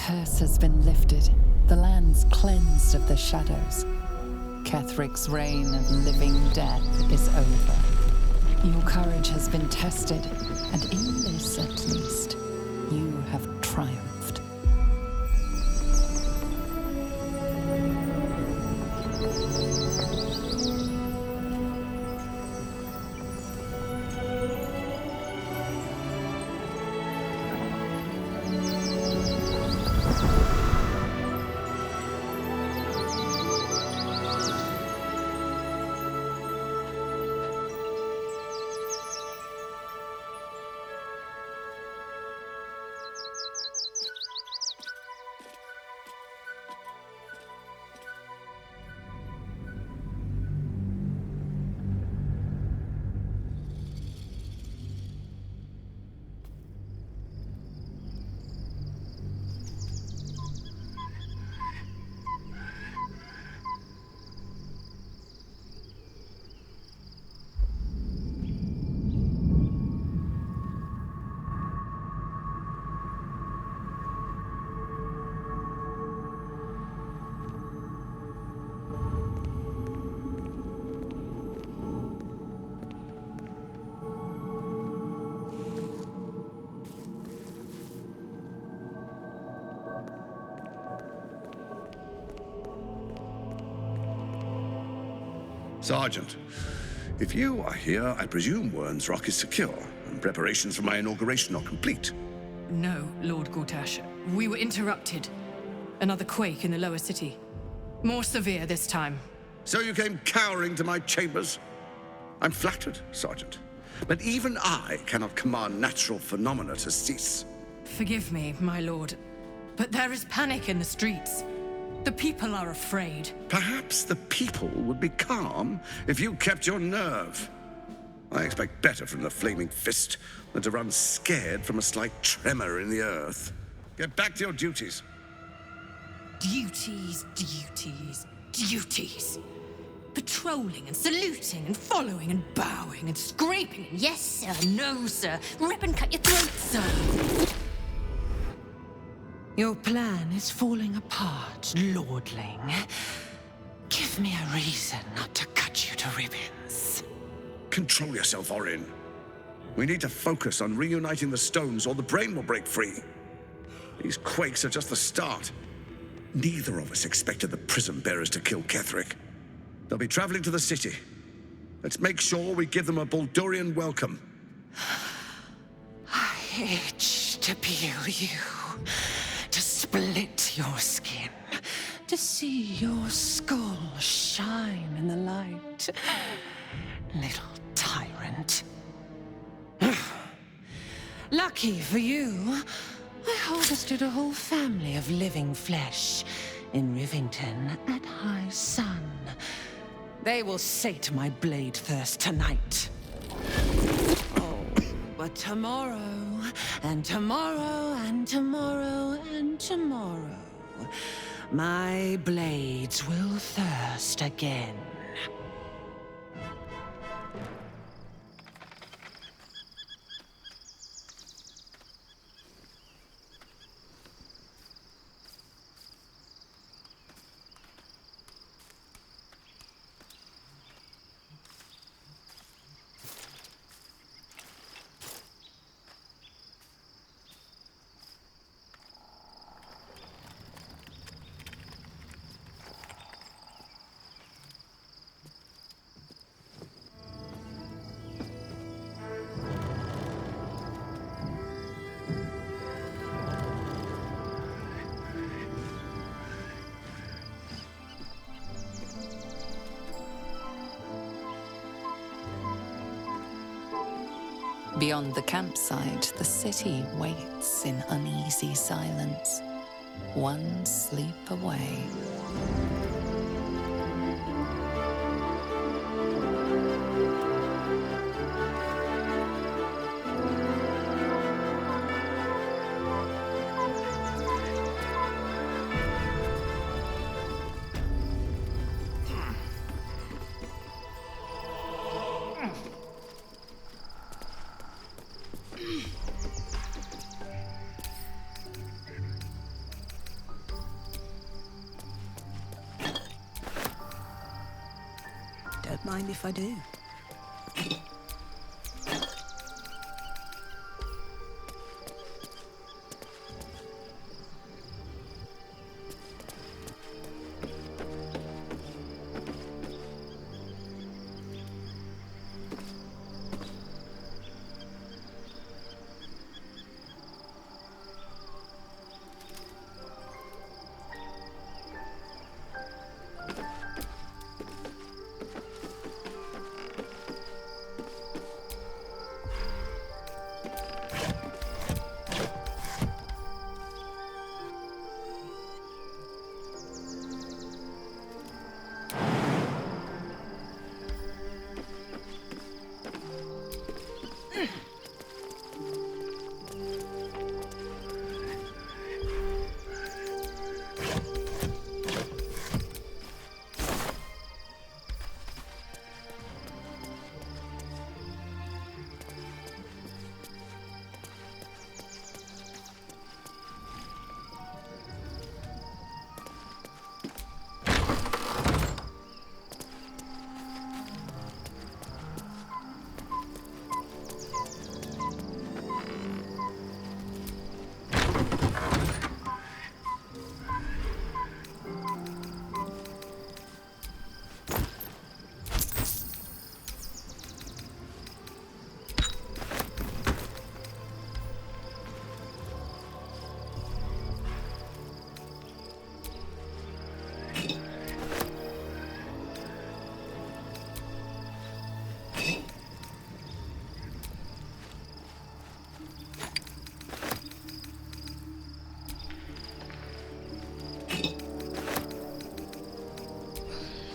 curse has been lifted, the land's cleansed of the shadows. Kethric's reign of living death is over. Your courage has been tested, and in this at least, you have triumphed. Sergeant, if you are here, I presume Wern's Rock is secure, and preparations for my inauguration are complete. No, Lord Gortash. We were interrupted. Another quake in the lower city. More severe this time. So you came cowering to my chambers? I'm flattered, Sergeant. But even I cannot command natural phenomena to cease. Forgive me, my lord, but there is panic in the streets. The people are afraid. Perhaps the people would be calm if you kept your nerve. I expect better from the Flaming Fist than to run scared from a slight tremor in the earth. Get back to your duties. Duties, duties, duties. Patrolling and saluting and following and bowing and scraping. Yes, sir. No, sir. Rip and cut your throat, sir. Your plan is falling apart, lordling. Give me a reason not to cut you to ribbons. Control yourself, Orin. We need to focus on reuniting the stones or the brain will break free. These quakes are just the start. Neither of us expected the Prism Bearers to kill Ketheric. They'll be traveling to the city. Let's make sure we give them a Baldurian welcome. I itch to peel you, to split your skin, to see your skull shine in the light. Little tyrant. Lucky for you, I harvested a whole family of living flesh in Rivington at high sun. They will sate my blade thirst tonight. Oh, but tomorrow, and tomorrow, and tomorrow, and tomorrow, my blades will thirst again. Beyond the campsite, the city waits in uneasy silence, one sleep away. Don't mind if I do.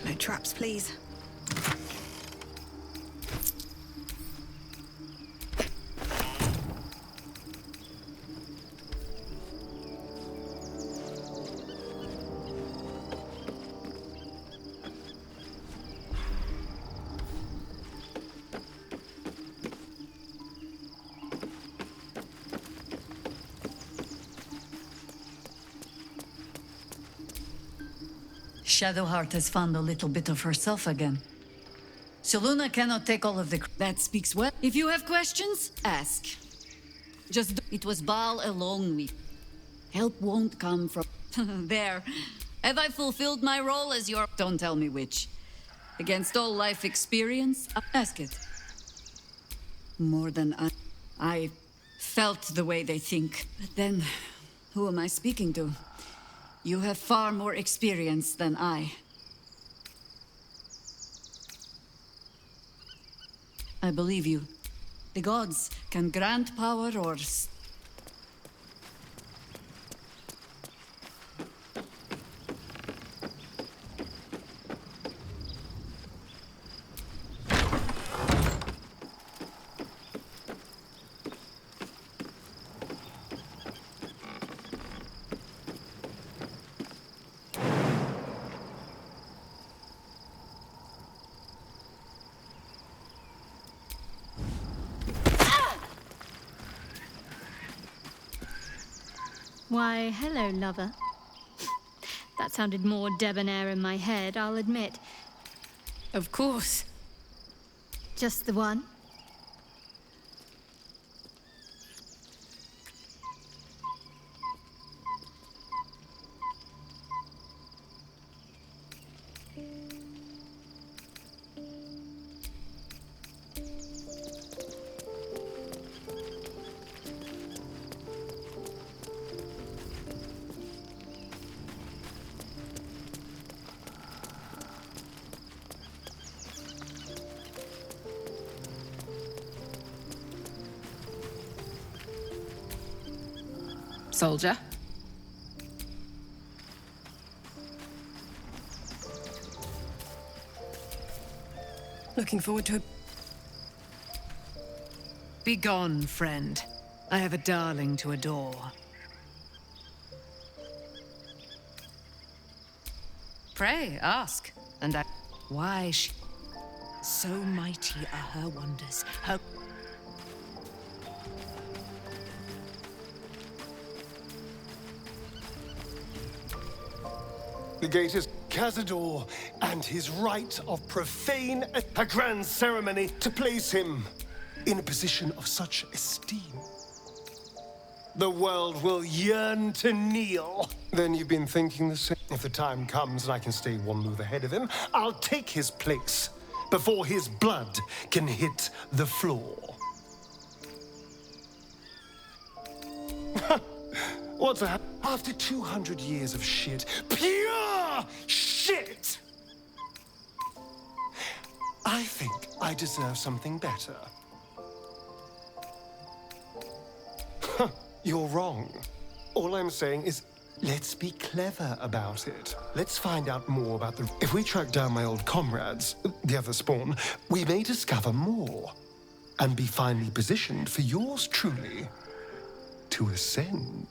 No traps, please. Shadowheart has found a little bit of herself again. Seluna cannot take all of the... That speaks well. If you have questions, ask. It was Baal alone with. Help won't come from... There. Have I fulfilled my role as your... Don't tell me which. Against all life experience, ask it. More than I felt the way they think. But then, who am I speaking to? You have far more experience than I. I believe you. The gods can grant power or... Why, hello, lover. That sounded more debonair in my head, I'll admit. Of course. Just the one? Soldier. Looking forward to it. Begone, friend. I have a darling to adore. Pray, ask, and I... Why she... So mighty are her wonders, her... The gate is... Cazador and his rite of profane a grand ceremony to place him in a position of such esteem. The world will yearn to kneel. Then you've been thinking the same. If the time comes and I can stay one move ahead of him, I'll take his place before his blood can hit the floor. What's that? After 200 years of shit, pure shit, I think I deserve something better. You're wrong. All I'm saying is, let's be clever about it. Let's find out more about the... If we track down my old comrades, the other spawn, we may discover more and be finally positioned for yours truly to ascend.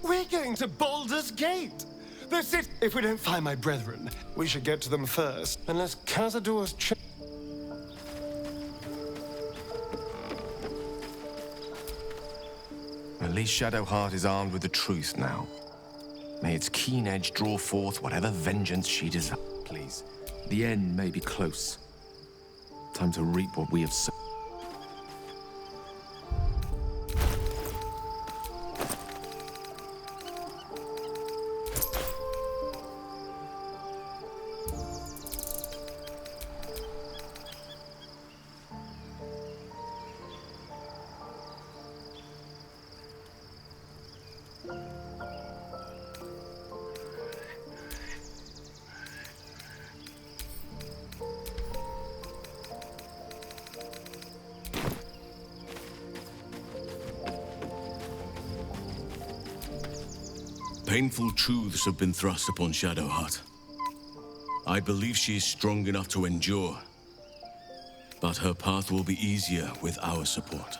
We're going to Baldur's Gate! That's it! If we don't find my brethren, we should get to them first. Unless Cazador's... At least Shadowheart is armed with the truth now. May its keen edge draw forth whatever vengeance she desires. Please, the end may be close. Time to reap what we have sown. Painful truths have been thrust upon Shadowheart. I believe she is strong enough to endure, but her path will be easier with our support.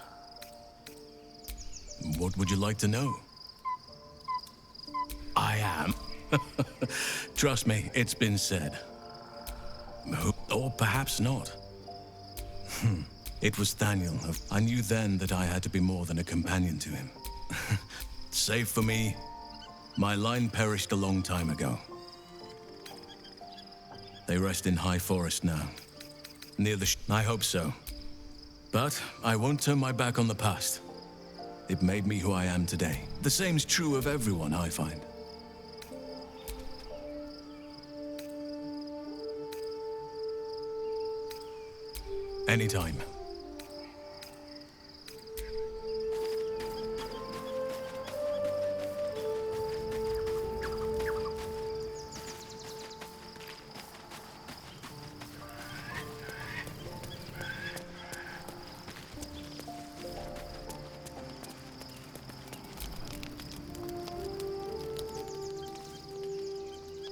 What would you like to know? I am. Trust me, it's been said. Or perhaps not. It was Thaniel. I knew then that I had to be more than a companion to him. Save for me, my line perished a long time ago. They rest in High Forest now. Near the I hope so. But I won't turn my back on the past. It made me who I am today. The same's true of everyone, I find. Anytime.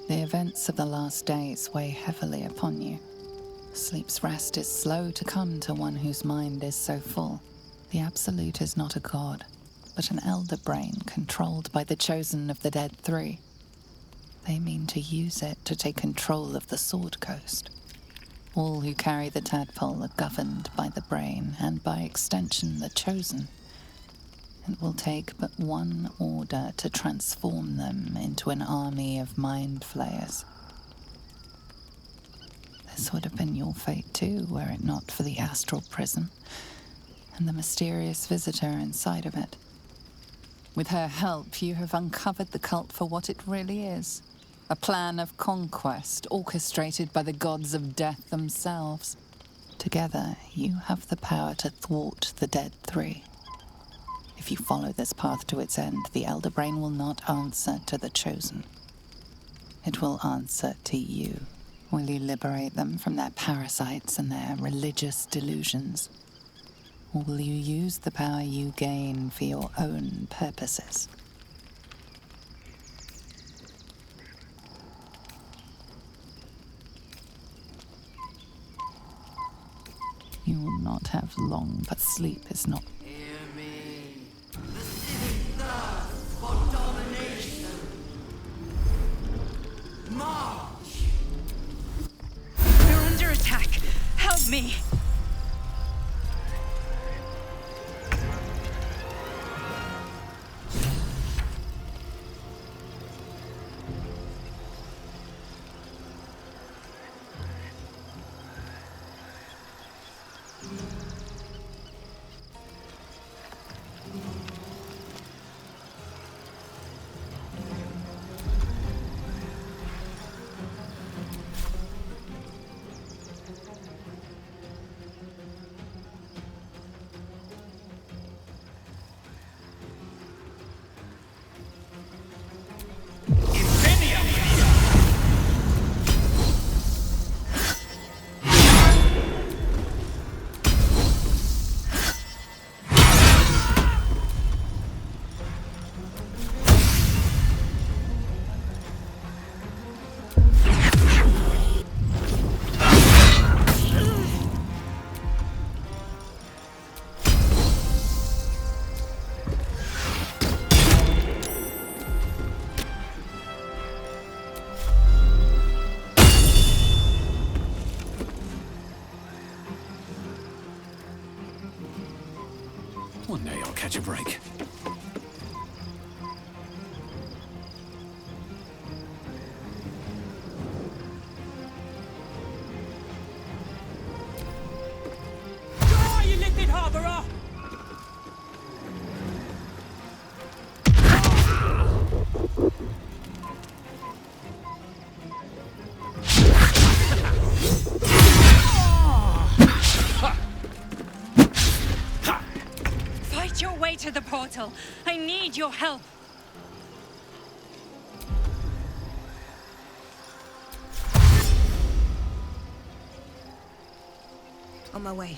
The events of the last days weigh heavily upon you. Sleep's rest is slow to come to one whose mind is so full. The Absolute is not a god, but an elder brain controlled by the chosen of the Dead Three. They mean to use it to take control of the Sword Coast. All who carry the tadpole are governed by the brain, and by extension the chosen. It will take but one order to transform them into an army of mind flayers. This would have been your fate too, were it not for the Astral prison and the mysterious visitor inside of it. With her help, you have uncovered the cult for what it really is. A plan of conquest orchestrated by the gods of death themselves. Together, you have the power to thwart the Dead Three. If you follow this path to its end, the Elder Brain will not answer to the Chosen. It will answer to you. Will you liberate them from their parasites and their religious delusions? Or will you use the power you gain for your own purposes? You will not have long, but sleep is not. Hear me. The civic thirst for domination. March! We're under attack. Help me. Astral. I need your help. On my way.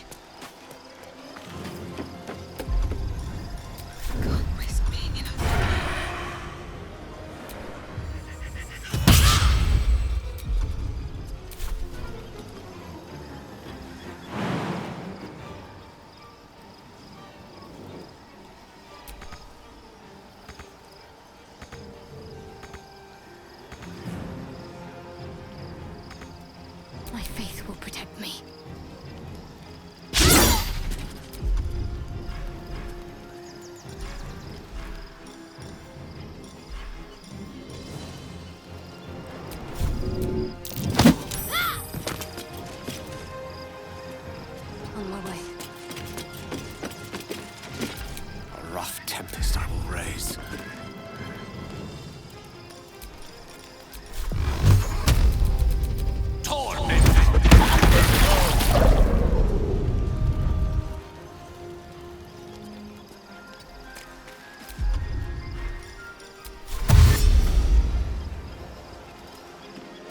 My faith will protect me. On my way. A rough tempest I will raise.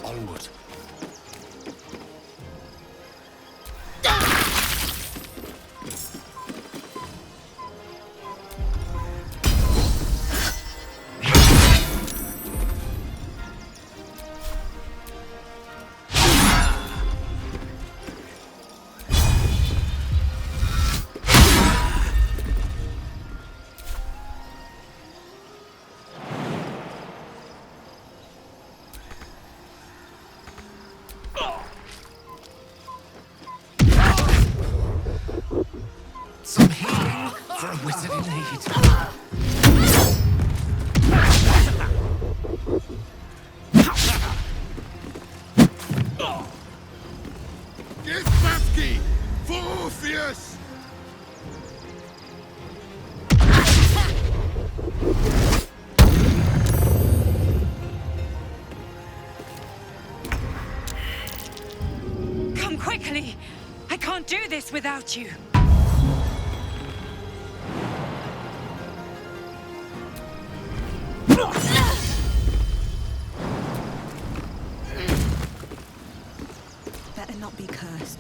Onward. Some healing for a wizard in need. Get Batsky for Orpheus! Come quickly! I can't do this without you. Better not be cursed.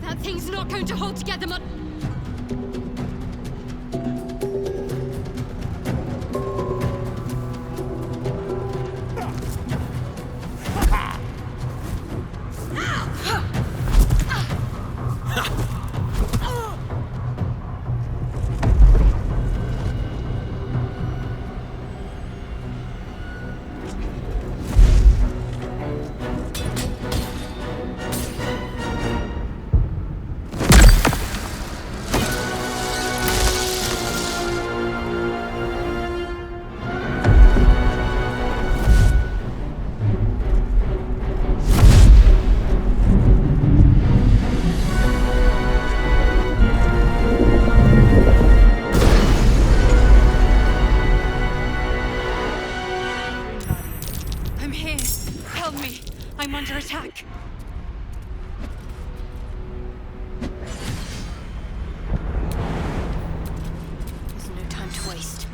That thing's not going to hold together much. I'm here. Help me. I'm under attack. There's no time to waste.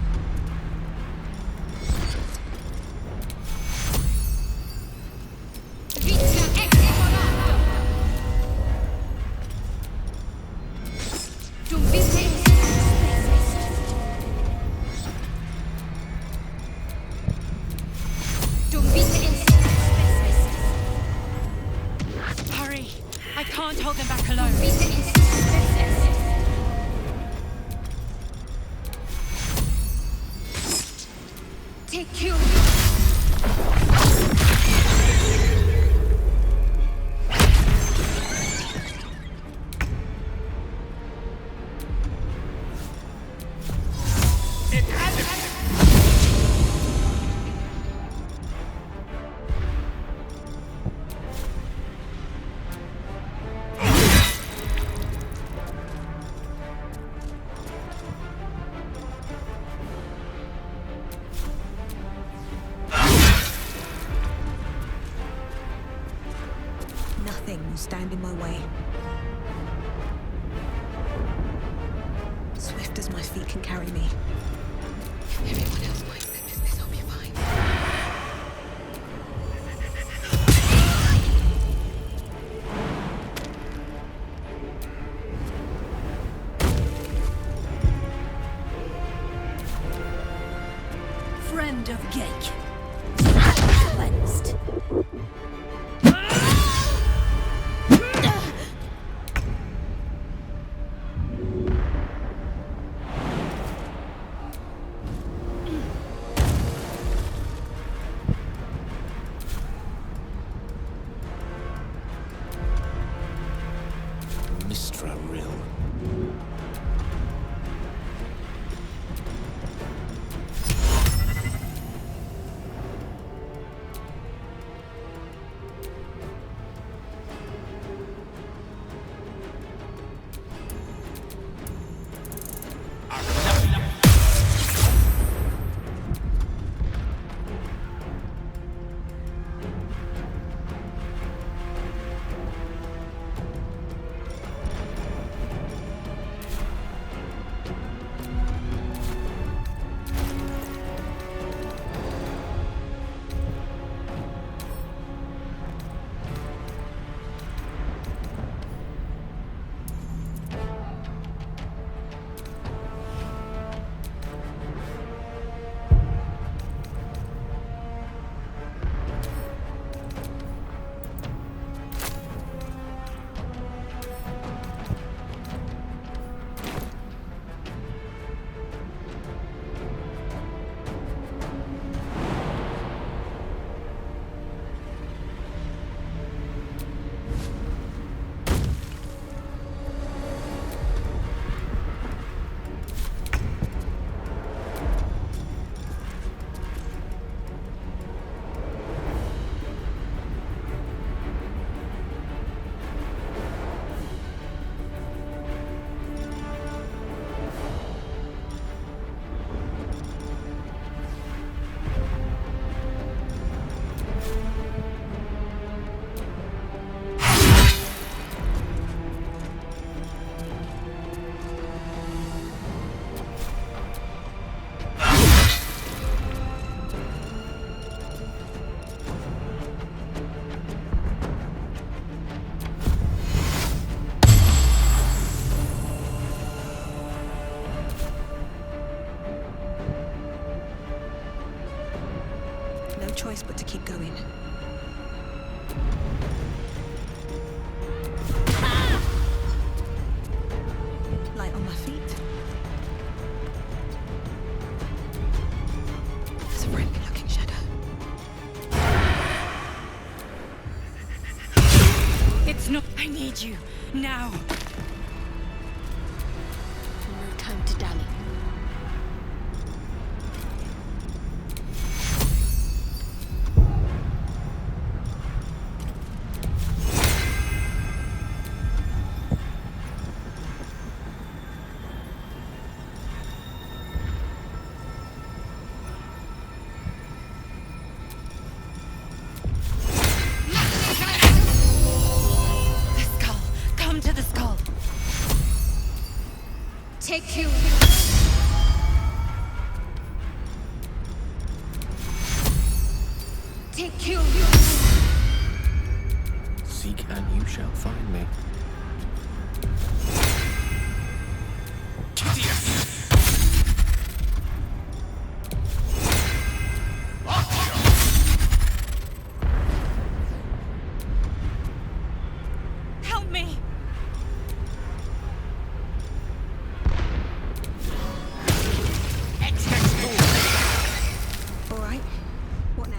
Hurry! I can't hold them back alone. Take cue. way. Swift as my feet can carry me. If everyone else minds their business, I'll be fine. Friend of Gake. Cleansed. No choice but to keep going. Light on my feet. There's a friendly-looking shadow. It's not. I need you now. No time to dally. Take you. Take you. Seek and you shall find me. Help me. All right. What now?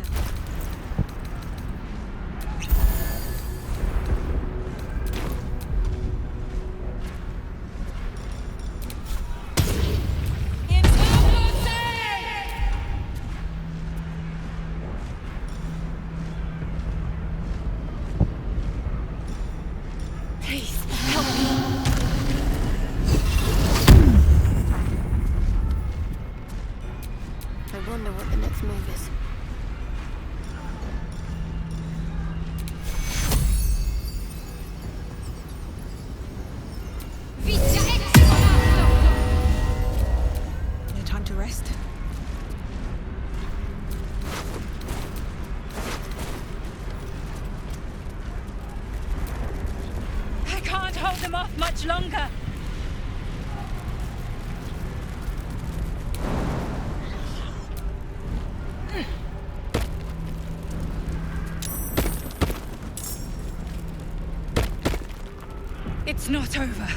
It's not over.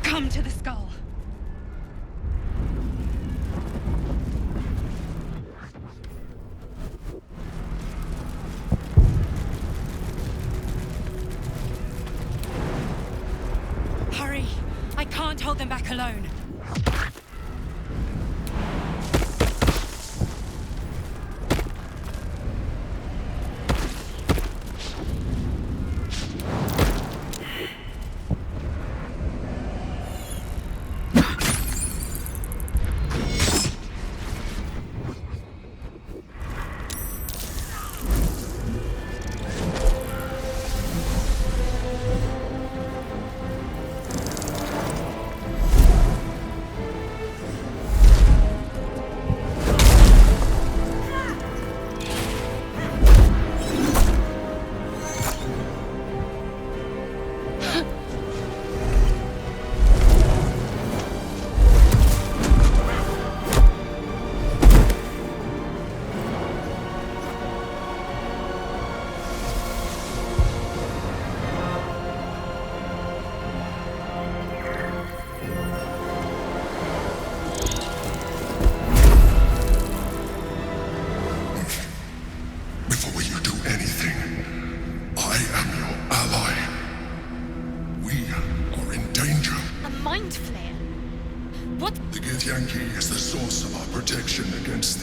Come to the skull. Hurry! I can't hold them back alone.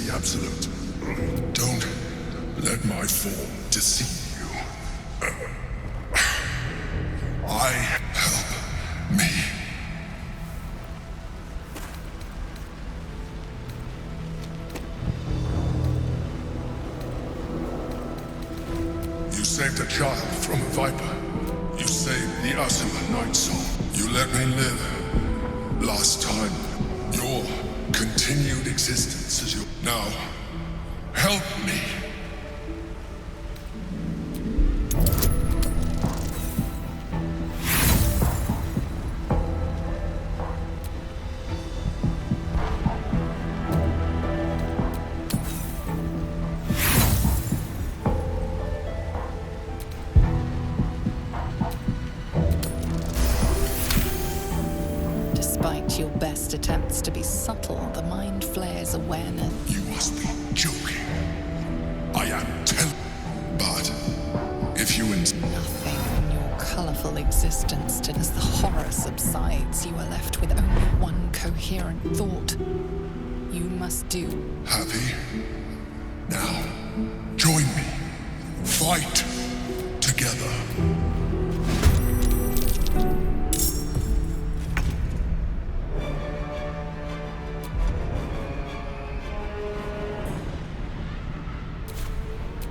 Absolute. Don't let my form deceive you. Help me. You saved a child from a viper. You saved the Astral Night Soul. You let me live. Last time, your continued existence as your... Now, help me. Despite your best attempts to be subtle, the mind flares awareness. You must be joking. I am but if you nothing in your colorful existence, as the horror subsides, you are left with only one coherent thought. You must do. Happy? Now, join me. Fight together.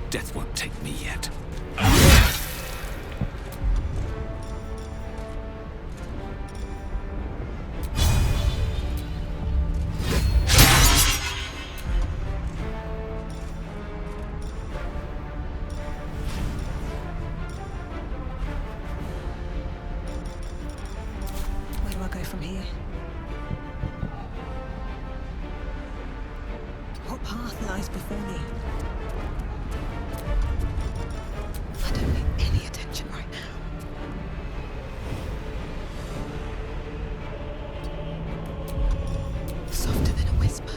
Death won't take me yet. Where do I go from here? What path lies before me? I don't need any attention right now. Softer than a whisper.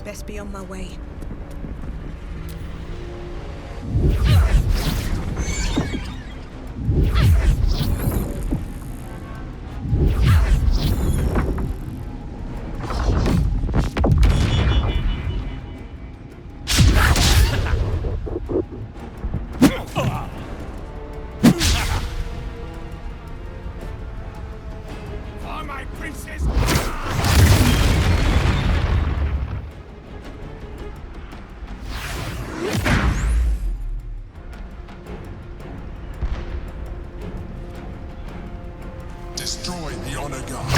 Best be on my way. For my princess! Destroy the honor guard.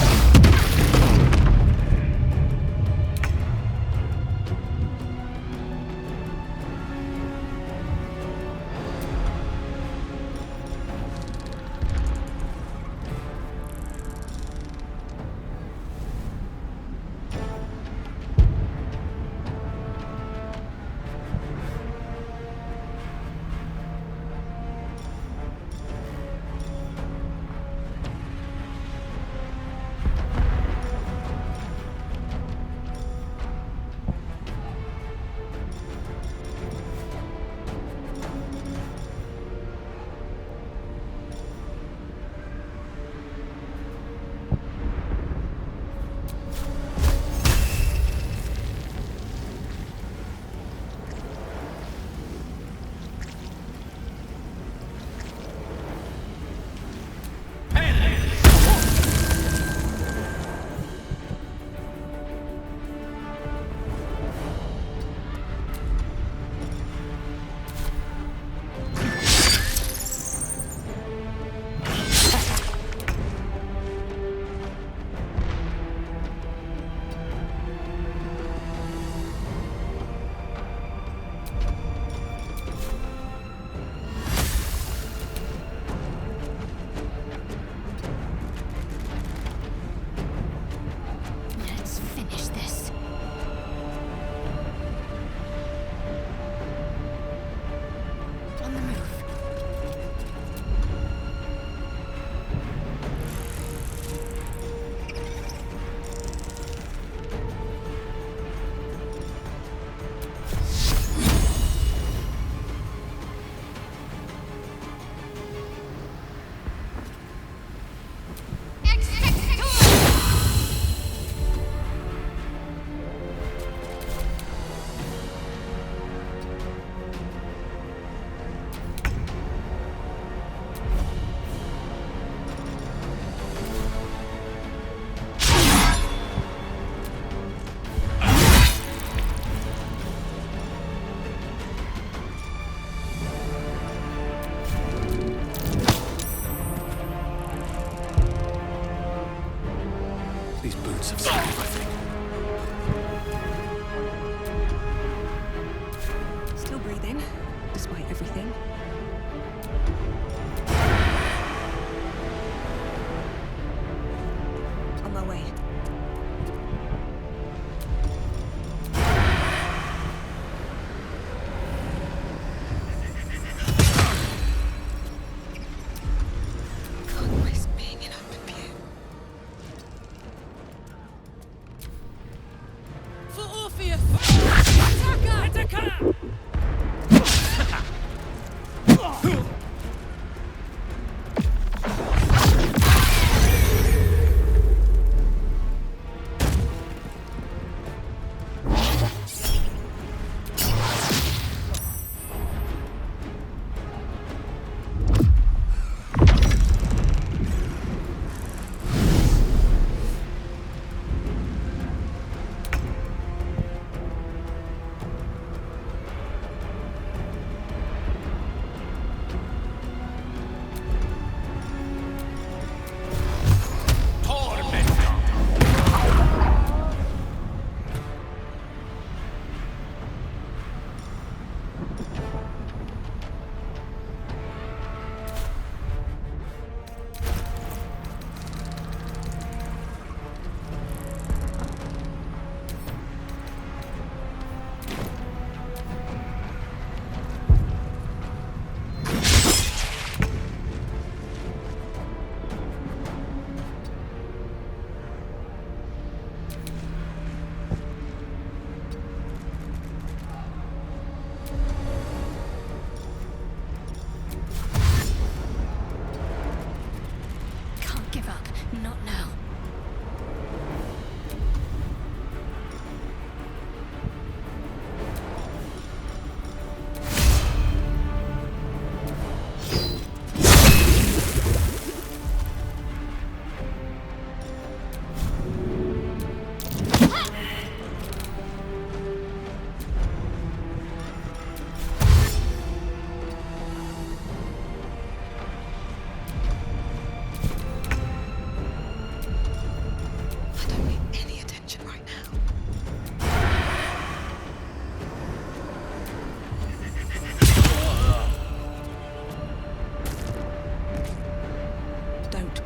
roots of something, I think. Still breathing, despite everything. On my way. Can't risk being in open view. For Orpheus! Attacker! Give up. Not now.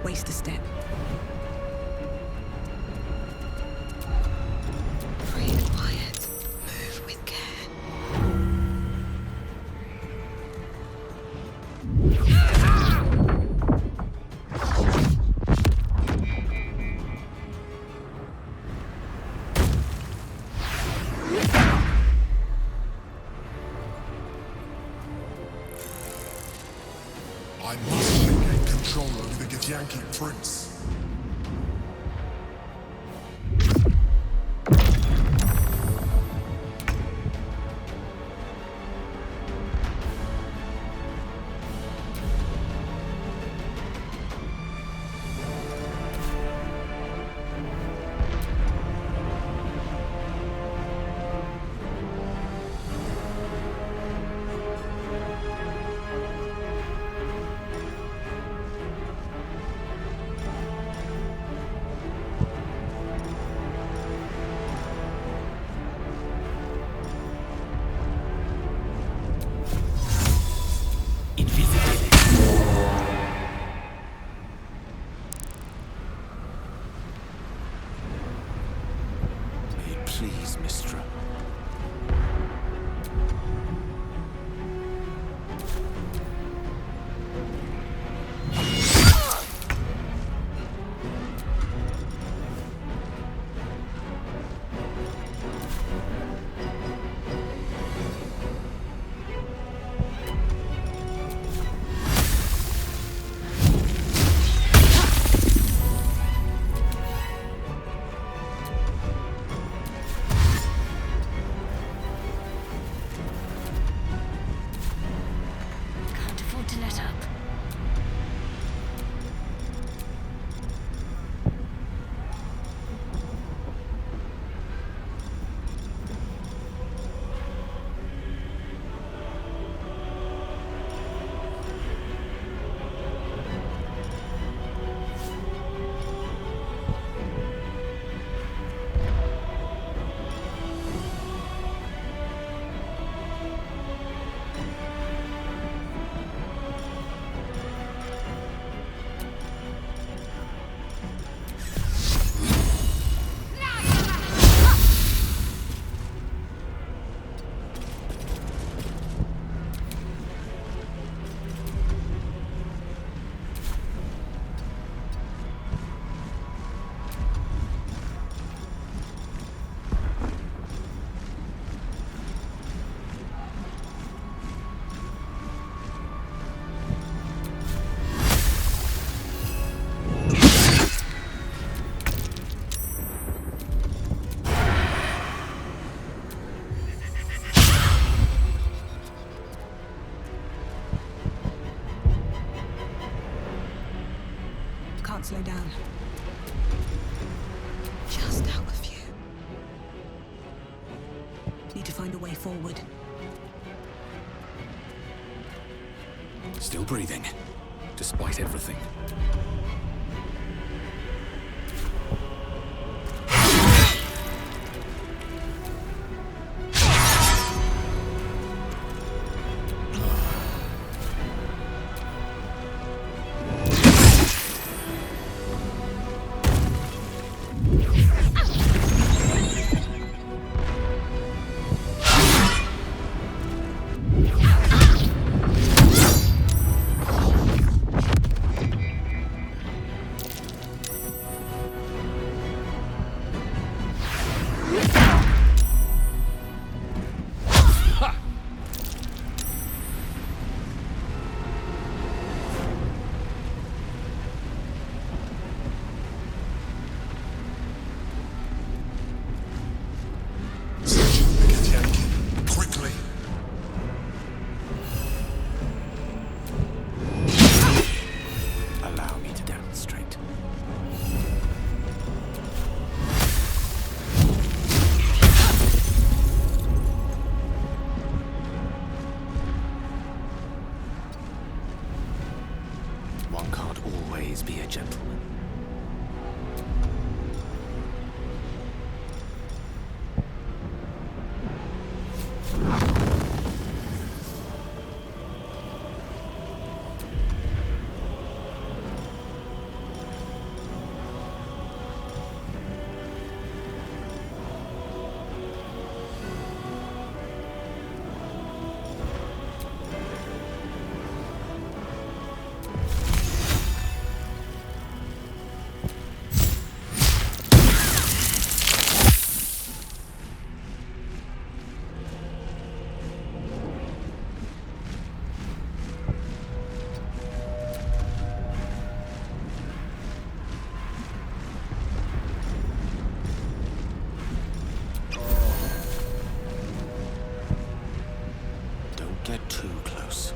Waste a step. Breathe quiet. Move with care. I must regain control over the Githyanki prince. Please, Mistra. can't slow down. Just how of you. Need to find a way forward. Still breathing, despite everything. Be a gentleman. Get too close.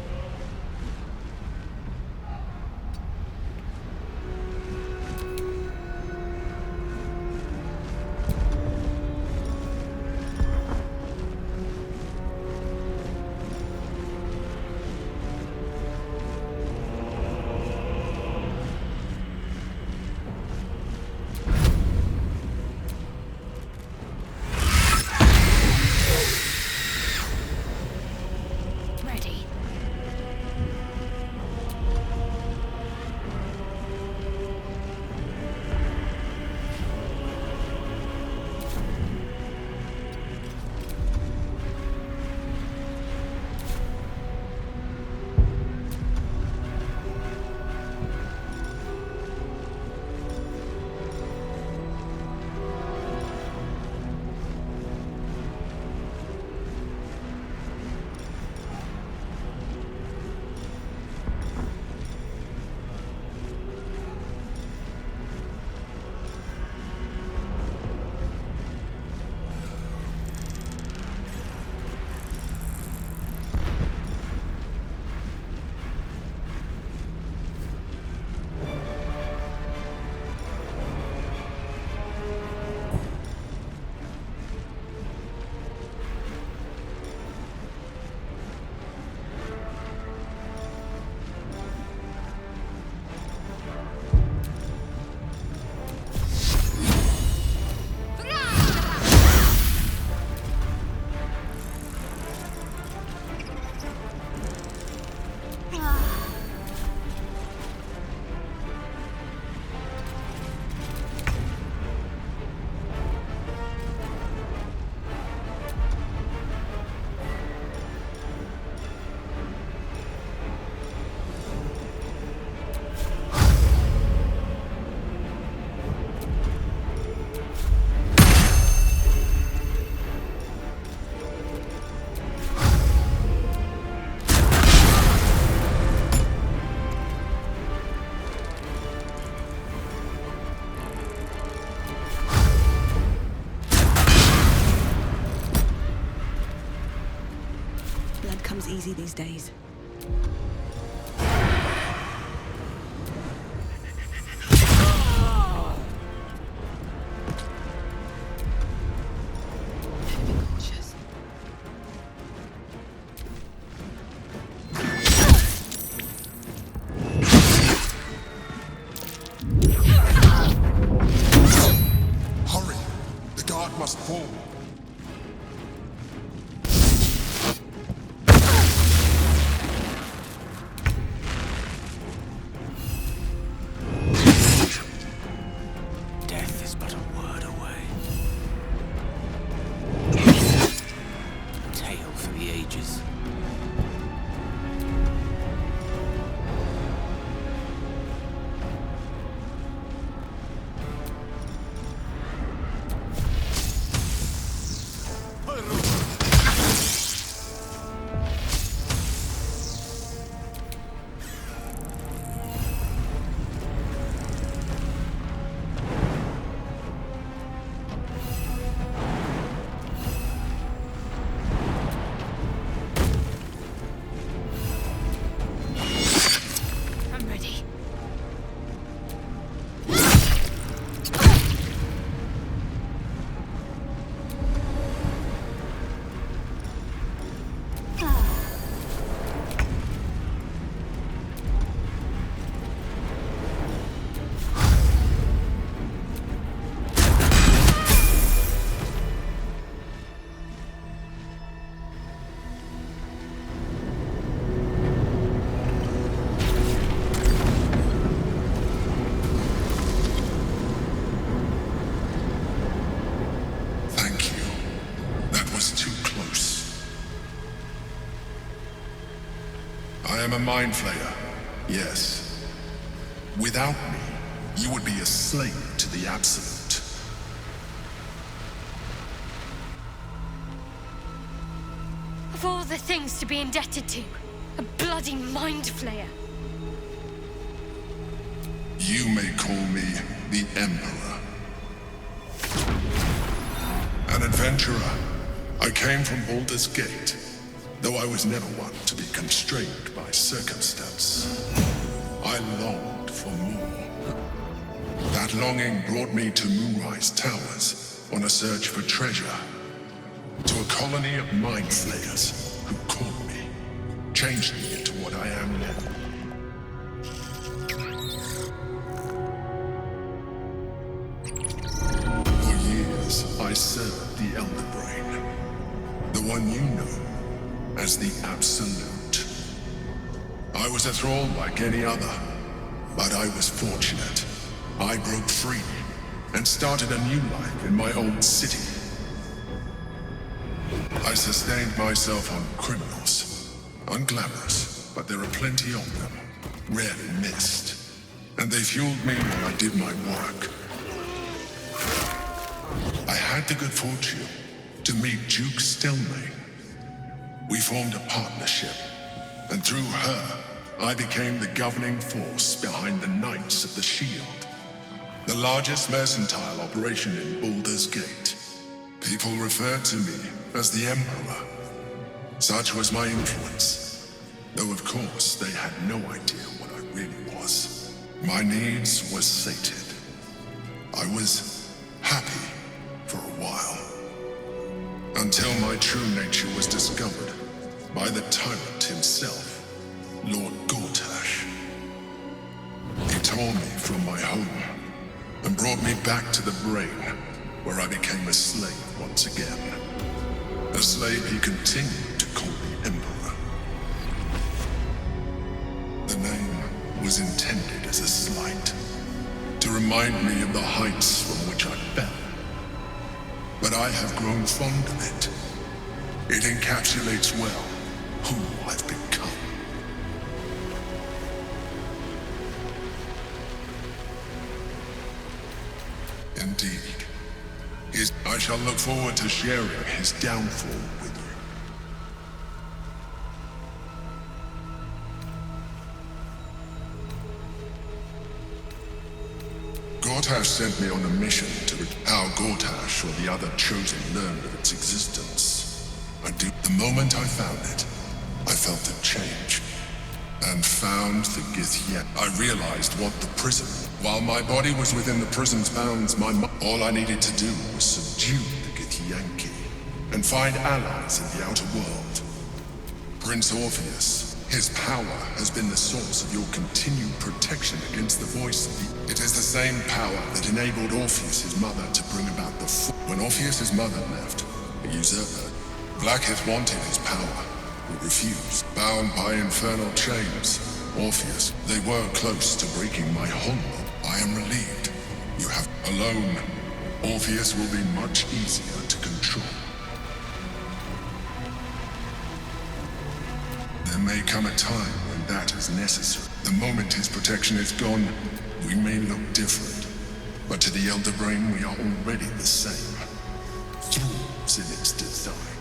Comes easy these days. a mind flayer, yes. Without me, you would be a slave to the Absolute. Of all the things to be indebted to, a bloody mind flayer. You may call me the Emperor. An adventurer. I came from Baldur's Gate, though I was never one to be constrained by circumstance. I longed for more. That longing brought me to Moonrise Towers on a search for treasure. To a colony of mind flayers who caught me, changed me into what I am now. For years, I served the Elder Brain, the one you know as the Absolute. I was a thrall like any other, but I was fortunate. I broke free and started a new life in my old city. I sustained myself on criminals. Unglamorous, but there are plenty of them. Rarely missed. And they fueled me while I did my work. I had the good fortune to meet Duke Stelmane. We formed a partnership, and through her, I became the governing force behind the Knights of the Shield, the largest mercantile operation in Baldur's Gate. People referred to me as the Emperor. Such was my influence, though of course they had no idea what I really was. My needs were sated. I was happy for a while, until my true nature was discovered by the tyrant himself, Lord Gortash. He tore me from my home and brought me back to the Brain, where I became a slave once again. A slave he continued to call the Emperor. The name was intended as a slight, to remind me of the heights from which I fell. But I have grown fond of it. It encapsulates well who I've become. Indeed. I shall look forward to sharing his downfall with you. Gortash sent me on a mission to how Gortash or the other chosen learned of its existence. The moment I found it, I felt a change. And found the Githyanki. I realized what the prison. While my body was within the prison's bounds, all I needed to do was subdue the Githyanki and find allies in the outer world. Prince Orpheus, his power has been the source of your continued protection against the voice of the... It is the same power that enabled Orpheus' mother to bring about the... When Orpheus' mother left, a usurper, Blackheath wanted his power. But refused, bound by infernal chains. Orpheus, they were close to breaking my hold. I am relieved. You have alone. Orpheus will be much easier to control. There may come a time when that is necessary. The moment his protection is gone, we may look different. But to the Elder Brain, we are already the same. Flaws in its design.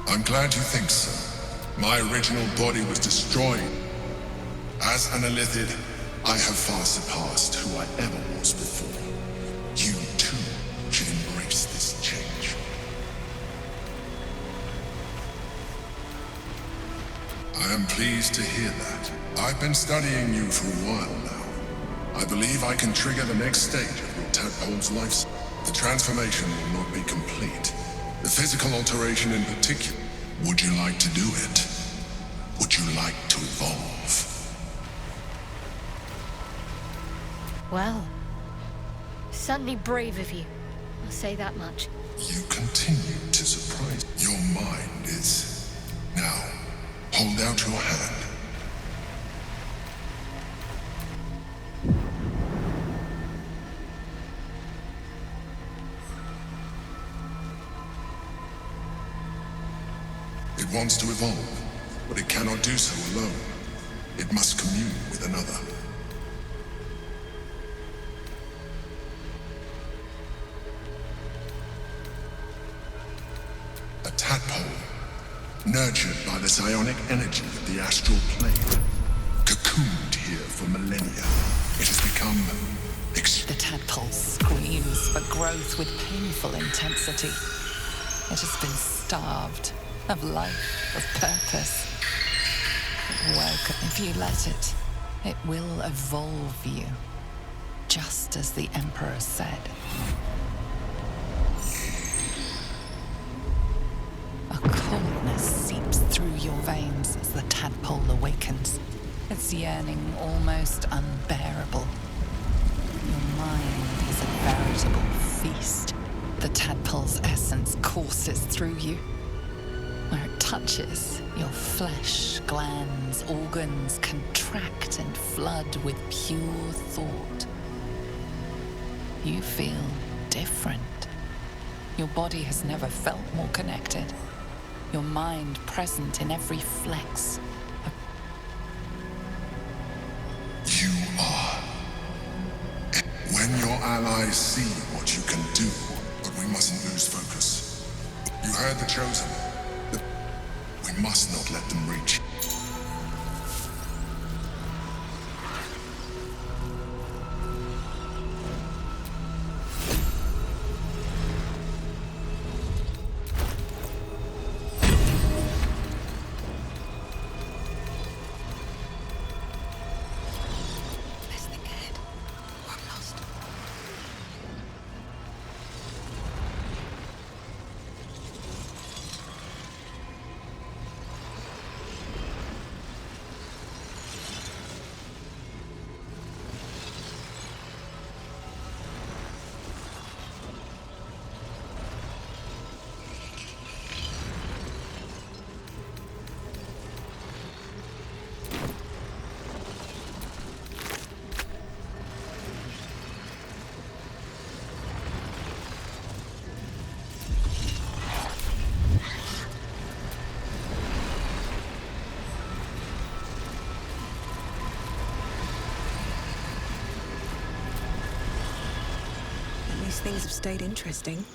I'm glad you think so. My original body was destroyed. As an Illithid, I have far surpassed who I ever was before. You, too, should embrace this change. I am pleased to hear that. I've been studying you for a while now. I believe I can trigger the next stage of your tadpole's life. The transformation will not be complete. The physical alteration in particular. Would you like to do it? Would you like to evolve? Well, certainly brave of you. I'll say that much. You continue to surprise. Your mind is... Now, hold out your hand. wants to evolve, but it cannot do so alone. It must commune with another. A tadpole, nurtured by the psionic energy of the astral plane, cocooned here for millennia. It has become The tadpole screams for growth with painful intensity. It has been starved of life, of purpose. Welcome. If you let it, it will evolve you, just as the Emperor said. A coldness seeps through your veins as the tadpole awakens, its yearning almost unbearable. Your mind is a veritable feast. The tadpole's essence courses through you. Where it touches, your flesh, glands, organs contract and flood with pure thought. You feel different. Your body has never felt more connected. Your mind present in every flex. You are. When your allies see what you can do, but we mustn't lose focus. You heard the Chosen. We must not let them reach. Things have stayed interesting.